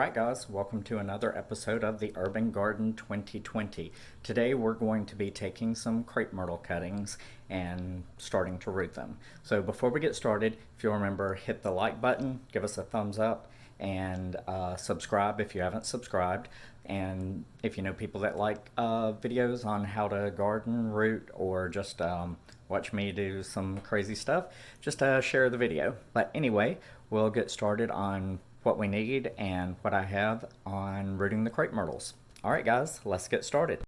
Alright guys, welcome to another episode of the Urban Garden 2020. Today we're going to be taking some crepe myrtle cuttings and starting to root them. So before we get started, if you'll remember, hit the like button, give us a thumbs up, and subscribe if you haven't subscribed. And if you know people that like videos on how to garden, root, or just watch me do some crazy stuff, just share the video. But anyway, we'll get started on what we need and what I have on rooting the crepe myrtles. Alright guys, let's get started.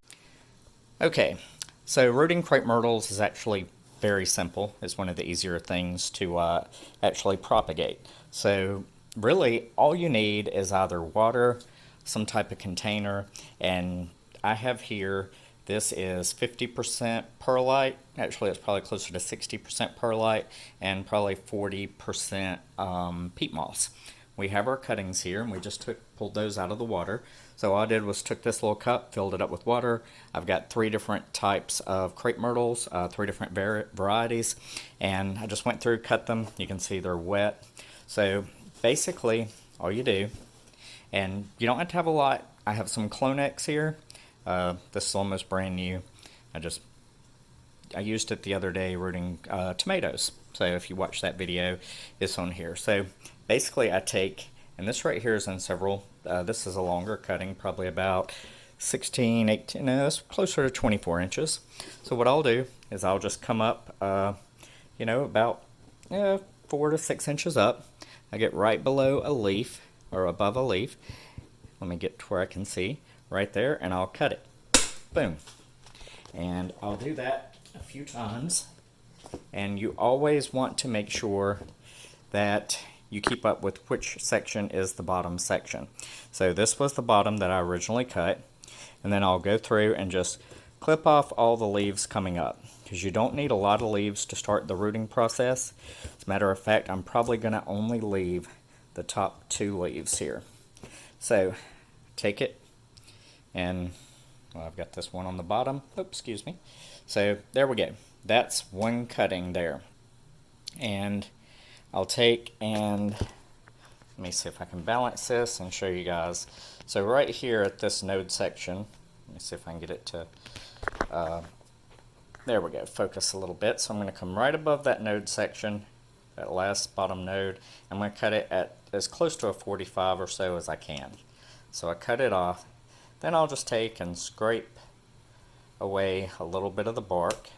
Okay, so rooting crepe myrtles is actually very simple. It's one of the easier things to actually propagate. So really all you need is either water, some type of container, and I have here, this is 50% perlite. Actually it's probably closer to 60% perlite and probably 40% peat moss. We have our cuttings here, and we just pulled those out of the water. So all I did was took this little cup, filled it up with water. I've got 3 different types of crepe myrtles, 3 different varieties, and I just went through, cut them. You can see they're wet. So basically, all you do, and you don't have to have a lot. I have some Clonex here. This is almost brand new. I used it the other day rooting tomatoes. So if you watch that video, it's on here. So basically I take, and this right here is in several, this is a longer cutting, probably about 16, 18, no, it's closer to 24 inches. So what I'll do is I'll just come up, about 4 to 6 inches up. I get right below a leaf, or above a leaf. Let me get to where I can see, right there, and I'll cut it. Boom. And I'll do that a few times. And you always want to make sure that you keep up with which section is the bottom section. So this was the bottom that I originally cut, and then I'll go through and just clip off all the leaves coming up, because you don't need a lot of leaves to start the rooting process. As a matter of fact, I'm probably going to only leave the top 2 leaves here. So take it, and well, I've got this one on the bottom. Oops, excuse me. So there we go. That's one cutting there. And I'll take and let me see if I can balance this and show you guys. So right here at this node section, let me see if I can get it to, there we go, focus a little bit. So I'm going to come right above that node section, that last bottom node. I'm going to cut it at as close to a 45 or so as I can. So I cut it off. Then I'll just take and scrape away a little bit of the bark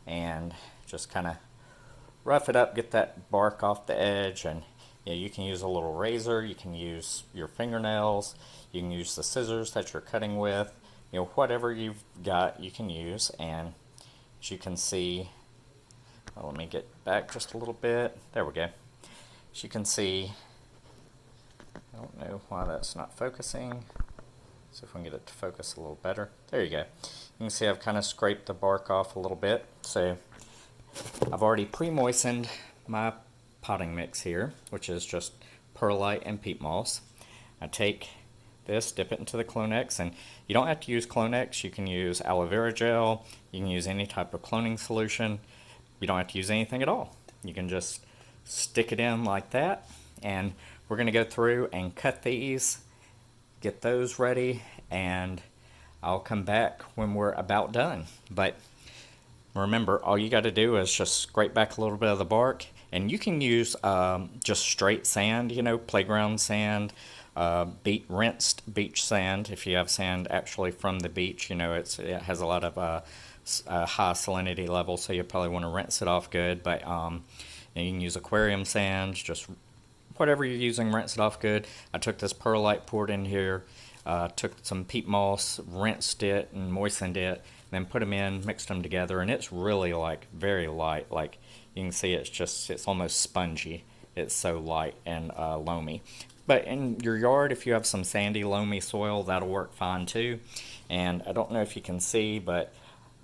and just kind of rough it up, get that bark off the edge. And you can use a little razor, you can use your fingernails, you can use the scissors that you're cutting with, whatever you've got you can use. And as you can see, well, let me get back just a little bit, there we go. As you can see, I don't know why that's not focusing. See if we can get it to focus a little better. There you go. You can see I've kind of scraped the bark off a little bit. So I've already pre-moistened my potting mix here, which is just perlite and peat moss. I take this, dip it into the Clonex, and you don't have to use Clonex. You can use aloe vera gel. You can use any type of cloning solution. You don't have to use anything at all. You can just stick it in like that, and we're going to go through and cut these, get those ready, and I'll come back when we're about done. But remember, all you got to do is just scrape back a little bit of the bark, and you can use just straight sand, playground sand, rinsed beach sand. If you have sand actually from the beach, it has a lot of high salinity level, so you probably want to rinse it off good. But you can use aquarium sand, just whatever you're using, rinse it off good. I took this perlite, poured in here, took some peat moss, rinsed it and moistened it, then put them in, mixed them together, and it's really very light. Like you can see, it's almost spongy. It's so light and loamy. But in your yard, if you have some sandy, loamy soil, that'll work fine too. And I don't know if you can see, but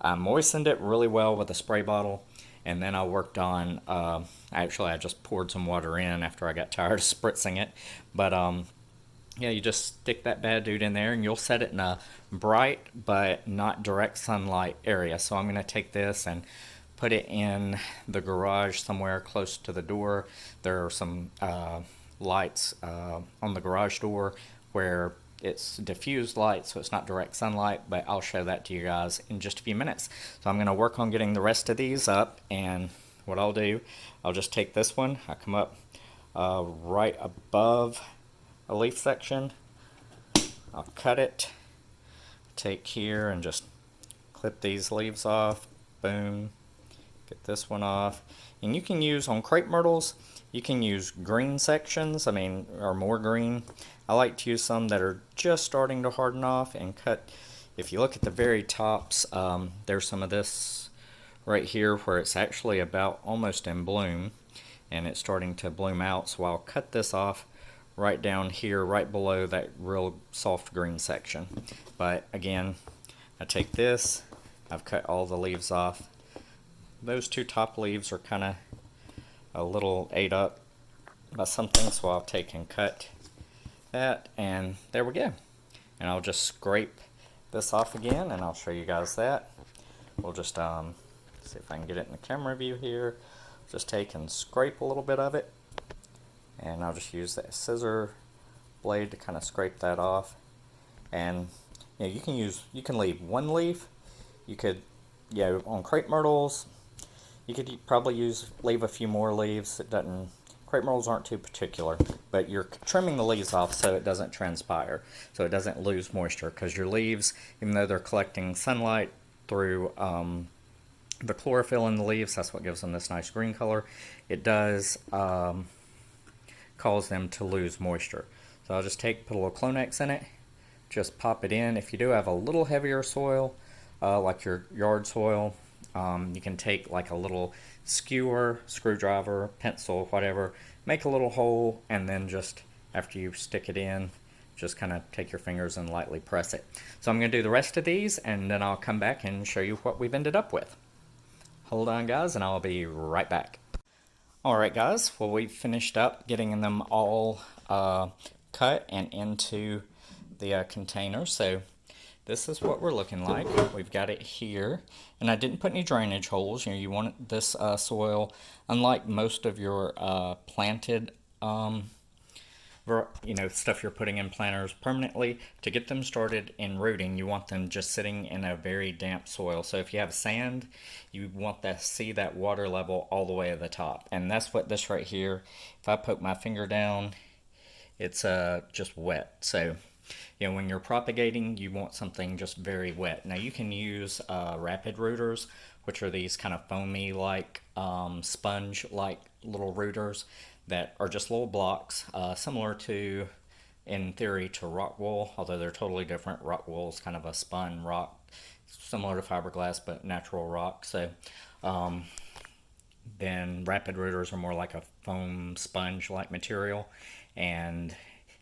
I moistened it really well with a spray bottle. And then I worked on, actually I just poured some water in after I got tired of spritzing it. But you just stick that bad dude in there, and you'll set it in a bright but not direct sunlight area. So I'm going to take this and put it in the garage somewhere close to the door. There are some lights on the garage door where it's diffused light, so it's not direct sunlight, but I'll show that to you guys in just a few minutes. So I'm going to work on getting the rest of these up, and what I'll do, I'll just take this one, I come up right above a leaf section, I'll cut it, take here and just clip these leaves off, boom, get this one off. And you can use, on crepe myrtles, you can use green sections, or more green. I like to use some that are just starting to harden off and cut. If you look at the very tops, there's some of this right here where it's actually about almost in bloom and it's starting to bloom out. So I'll cut this off right down here, right below that real soft green section. But again, I take this, I've cut all the leaves off. Those two top leaves are kind of a little ate up by something, so I'll take and cut that, and there we go. And I'll just scrape this off again, and I'll show you guys that. We'll just see if I can get it in the camera view here. Just take and scrape a little bit of it, and I'll just use that scissor blade to kind of scrape that off. And you can leave one leaf. You could, on crepe myrtles, you could probably leave a few more leaves. Crepe myrtles aren't too particular, but you're trimming the leaves off so it doesn't transpire, so it doesn't lose moisture, because your leaves, even though they're collecting sunlight through the chlorophyll in the leaves, that's what gives them this nice green color, it does cause them to lose moisture. So I'll just put a little Clonex in it, just pop it in. If you do have a little heavier soil, like your yard soil, you can take like a little skewer, screwdriver, pencil, whatever, make a little hole, and then just after you stick it in, just kind of take your fingers and lightly press it. So I'm going to do the rest of these, and then I'll come back and show you what we've ended up with. Hold on, guys, and I'll be right back. Alright, guys, well, we've finished up getting them all cut and into the container. So this is what we're looking like. We've got it here, and I didn't put any drainage holes. You want this soil, unlike most of your planted stuff you're putting in planters permanently, to get them started in rooting, you want them just sitting in a very damp soil. So if you have sand, you want to see that water level all the way to the top, and that's what this right here, if I poke my finger down, it's just wet. So when you're propagating, you want something just very wet. Now you can use rapid rooters, which are these kind of foamy like sponge like little rooters that are just little blocks, similar to, in theory, to rock wool, although they're totally different. Rock wool is kind of a spun rock, similar to fiberglass, but natural rock. So then rapid rooters are more like a foam sponge like material, and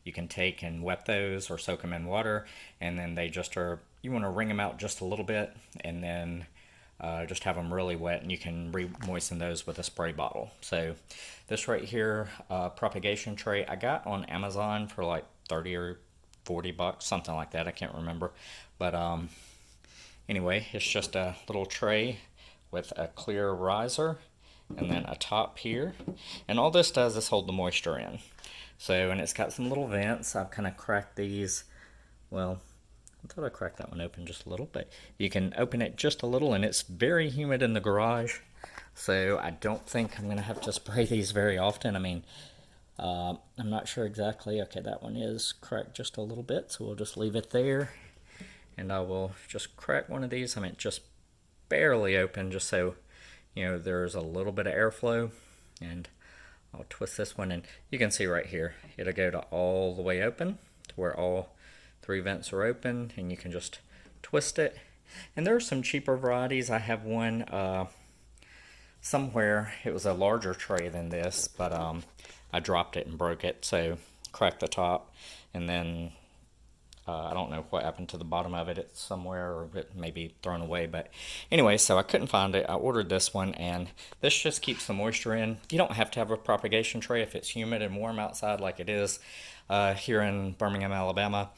you can take and wet those or soak them in water, and then they just are, you want to wring them out just a little bit, and then just have them really wet, and you can re-moisten those with a spray bottle. So this right here, propagation tray, I got on Amazon for like 30 or 40 bucks, something like that, I can't remember. But anyway, it's just a little tray with a clear riser and then a top here, and all this does is hold the moisture in. So, and it's got some little vents. I've kind of cracked these. Well, I thought I cracked that one open just a little, but you can open it just a little, and it's very humid in the garage. So I don't think I'm going to have to spray these very often. I'm not sure exactly. Okay, that one is cracked just a little bit, so we'll just leave it there. And I will just crack one of these. Just barely open, just so, there's a little bit of airflow. And I'll twist this one, and you can see right here, it'll go to all the way open, to where all 3 vents are open, and you can just twist it. And there are some cheaper varieties. I have one somewhere, it was a larger tray than this, but I dropped it and broke it, so cracked the top, and then I don't know what happened to the bottom of it. It's somewhere, or it may be thrown away. But anyway, so I couldn't find it. I ordered this one, and this just keeps the moisture in. You don't have to have a propagation tray if it's humid and warm outside like it is here in Birmingham, Alabama.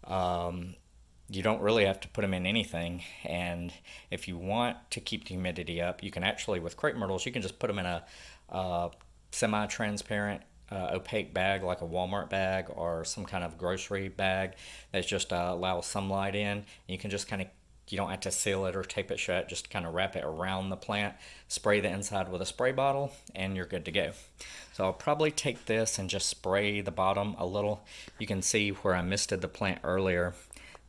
You don't really have to put them in anything. And if you want to keep the humidity up, you can actually, with crepe myrtles, you can just put them in a semi-transparent opaque bag like a Walmart bag or some kind of grocery bag that just allows sunlight in. You can just kind of, you don't have to seal it or tape it shut, just kind of wrap it around the plant, spray the inside with a spray bottle, and you're good to go. So I'll probably take this and just spray the bottom a little. You can see where I misted the plant earlier.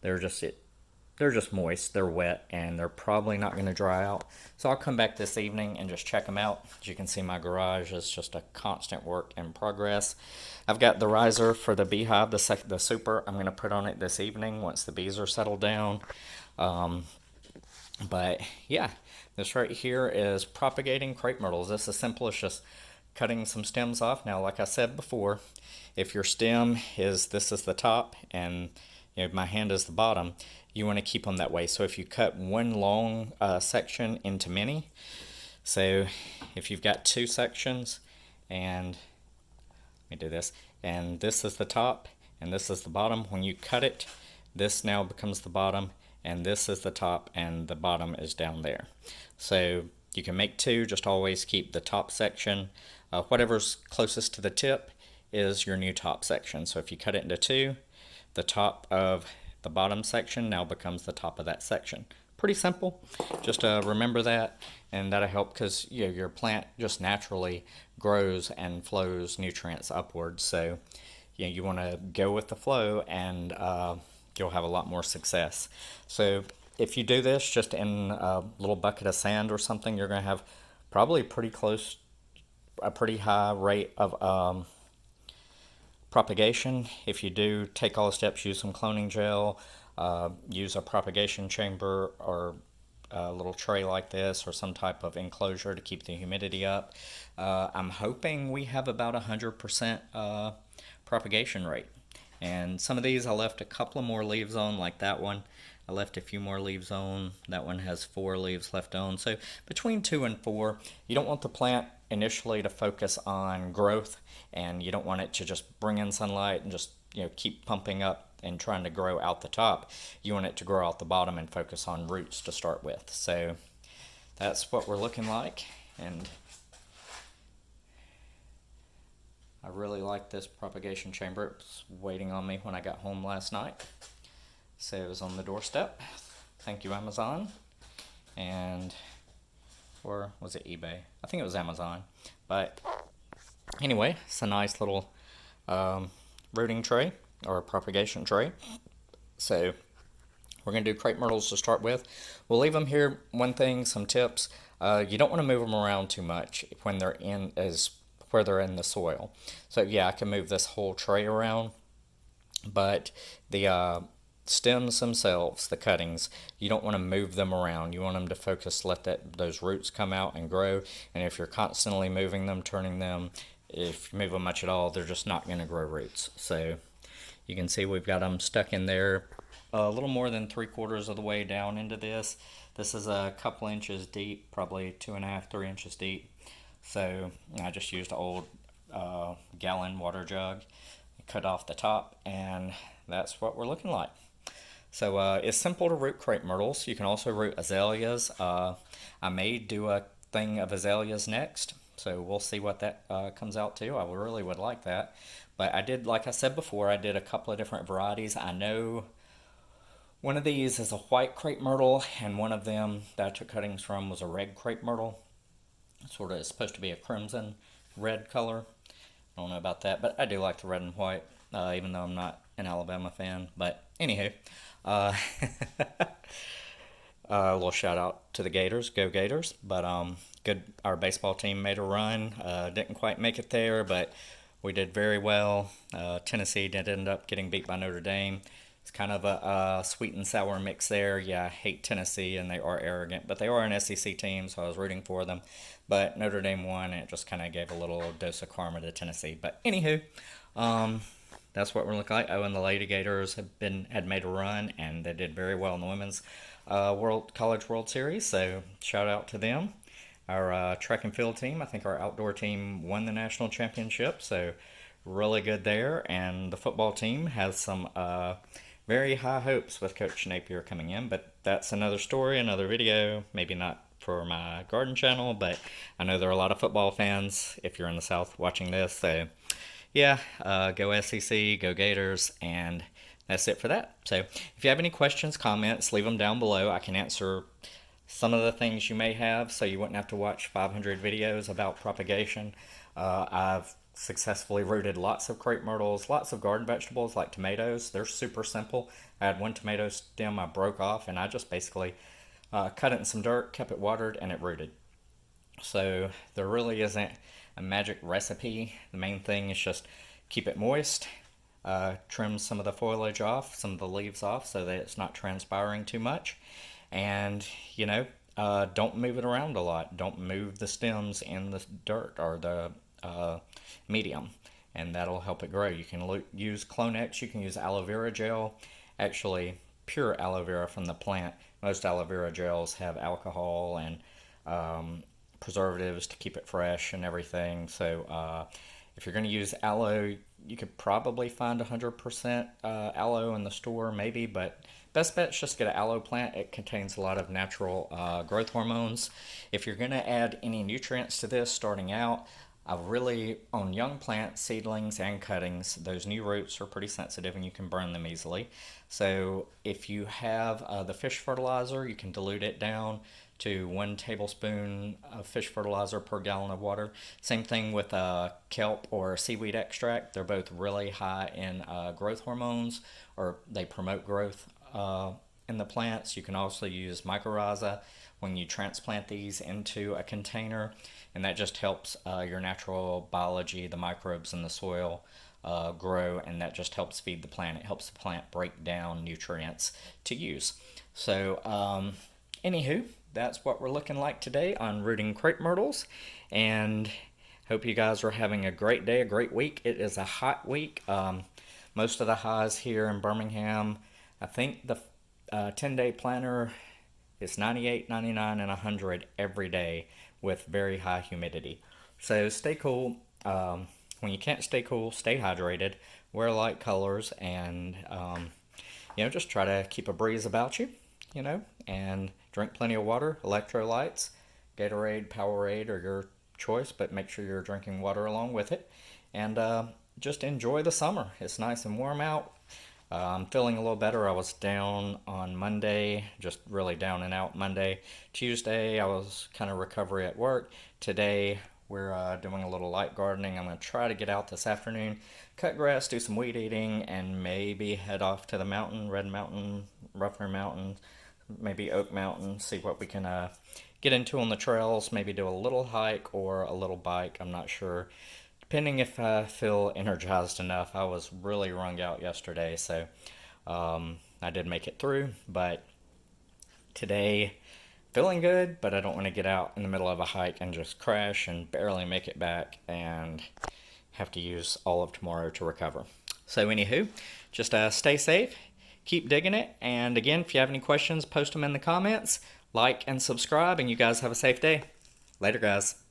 They're just moist, they're wet, and they're probably not going to dry out. So I'll come back this evening and just check them out. As you can see, my garage is just a constant work in progress. I've got the riser for the beehive, the super. I'm going to put on it this evening once the bees are settled down. But yeah, this right here is propagating crepe myrtles. This is as simple as just cutting some stems off. Now, like I said before, if your stem is, this is the top and my hand is the bottom, you want to keep them that way. So if you cut one long section into many, so if you've got two sections, and let me do this, and this is the top and this is the bottom, when you cut it, this now becomes the bottom and this is the top and the bottom is down there. So you can make two, just always keep the top section, whatever's closest to the tip is your new top section. So if you cut it into two, the top of the bottom section now becomes the top of that section. Pretty simple. Just remember that, and that'll help because your plant just naturally grows and flows nutrients upwards. So you want to go with the flow, and you'll have a lot more success. So if you do this just in a little bucket of sand or something, you're going to have probably a pretty high rate of propagation. If you do take all the steps, use some cloning gel, use a propagation chamber or a little tray like this or some type of enclosure to keep the humidity up. I'm hoping we have about 100% propagation rate. And some of these I left a couple of more leaves on, like that one. I left a few more leaves on. That one has 4 leaves left on. So between 2 and 4, you don't want the plant initially to focus on growth, and you don't want it to just bring in sunlight and just keep pumping up and trying to grow out the top. You want it to grow out the bottom and focus on roots to start with. So that's what we're looking like, and I really like this propagation chamber. It was waiting on me when I got home last night. So it was on the doorstep. Thank you, Amazon. Or was it eBay? I think it was Amazon. But anyway, it's a nice little rooting tray or propagation tray. So we're going to do crepe myrtles to start with. We'll leave them here. One thing, some tips. You don't want to move them around too much when they're in the soil. So yeah, I can move this whole tray around, but the stems themselves, the cuttings, you don't want to move them around. You want them to focus, let those roots come out and grow. And if you're constantly moving them, turning them, if you move them much at all, they're just not going to grow roots. So you can see we've got them stuck in there a little more than 3/4 of the way down into this. This is a couple inches deep, probably 2.5, 3 inches deep. So I just used an old gallon water jug, cut off the top, and that's what we're looking like. So it's simple to root crepe myrtles. You can also root azaleas. I may do a thing of azaleas next, so we'll see what that comes out to. I really would like that. But I did, like I said before, I did a couple of different varieties. I know one of these is a white crepe myrtle, and one of them that I took cuttings from was a red crepe myrtle. Sort of is supposed to be a crimson red color. I don't know about that, but I do like the red and white, even though I'm not an Alabama fan. But anywho, a little shout out to the Gators, go Gators. But good, our baseball team made a run. Didn't quite make it there, but we did very well. Tennessee did end up getting beat by Notre Dame. It's kind of a sweet and sour mix there. Yeah, I hate Tennessee, and they are arrogant, but they are an SEC team, so I was rooting for them. But Notre Dame won, and it just kind of gave a little dose of karma to Tennessee. But anywho, that's what we're looking like. Oh, and the Lady Gators had made a run, and they did very well in the women's College World Series, so shout out to them. Our track and field team, I think our outdoor team won the national championship, so really good there. And the football team has some very high hopes with Coach Napier coming in, but that's another story, another video, maybe not for my garden channel, but I know there are a lot of football fans if you're in the South watching this. So yeah, go SEC, go Gators, and that's it for that. So if you have any questions, comments, leave them down below. I can answer some of the things you may have, so you wouldn't have to watch 500 videos about propagation. I've successfully rooted lots of crepe myrtles, lots of garden vegetables like tomatoes. They're super simple. I had one tomato stem I broke off, and I just basically cut it in some dirt, kept it watered, and it rooted. So there really isn't a magic recipe. The main thing is just keep it moist, trim some of the foliage off, some of the leaves off so that it's not transpiring too much. And, don't move it around a lot. Don't move the stems in the dirt or the medium, and that'll help it grow. You can use Clonex, you can use aloe vera gel, actually pure aloe vera from the plant. Most aloe vera gels have alcohol and preservatives to keep it fresh and everything. So if you're going to use aloe, you could probably find 100% aloe in the store, maybe, but best bet is just get an aloe plant. It contains a lot of natural growth hormones. If you're going to add any nutrients to this starting out, on young plants, seedlings, and cuttings, those new roots are pretty sensitive and you can burn them easily. So if you have the fish fertilizer, you can dilute it down to 1 tablespoon of fish fertilizer per gallon of water. Same thing with kelp or seaweed extract. They're both really high in growth hormones, or they promote growth in the plants. You can also use mycorrhiza when you transplant these into a container, and that just helps your natural biology, the microbes in the soil, grow, and that just helps feed the plant. It helps the plant break down nutrients to use. So anywho, that's what we're looking like today on rooting crepe myrtles, and hope you guys are having a great day, a great week. It is a hot week. Most of the highs here in Birmingham, I think the 10-day planner is 98, 99, and 100 every day with very high humidity. So stay cool. When you can't stay cool, stay hydrated, wear light colors, and just try to keep a breeze about you, and drink plenty of water, electrolytes, Gatorade, Powerade, or your choice, but make sure you're drinking water along with it. And just enjoy the summer. It's nice and warm out. I'm feeling a little better. I was down on Monday, just really down and out Monday. Tuesday, I was kind of recovery at work. Today, we're doing a little light gardening. I'm going to try to get out this afternoon, cut grass, do some weed eating, and maybe head off to the mountain, Red Mountain, Ruffner Mountain, maybe Oak Mountain, see what we can get into on the trails, maybe do a little hike or a little bike. I'm not sure, depending if I feel energized enough. I was really wrung out yesterday, so I did make it through, but today feeling good, but I don't want to get out in the middle of a hike and just crash and barely make it back and have to use all of tomorrow to recover. So anywho, just stay safe, keep digging it, and again, if you have any questions, post them in the comments, like and subscribe, and you guys have a safe day. Later, guys.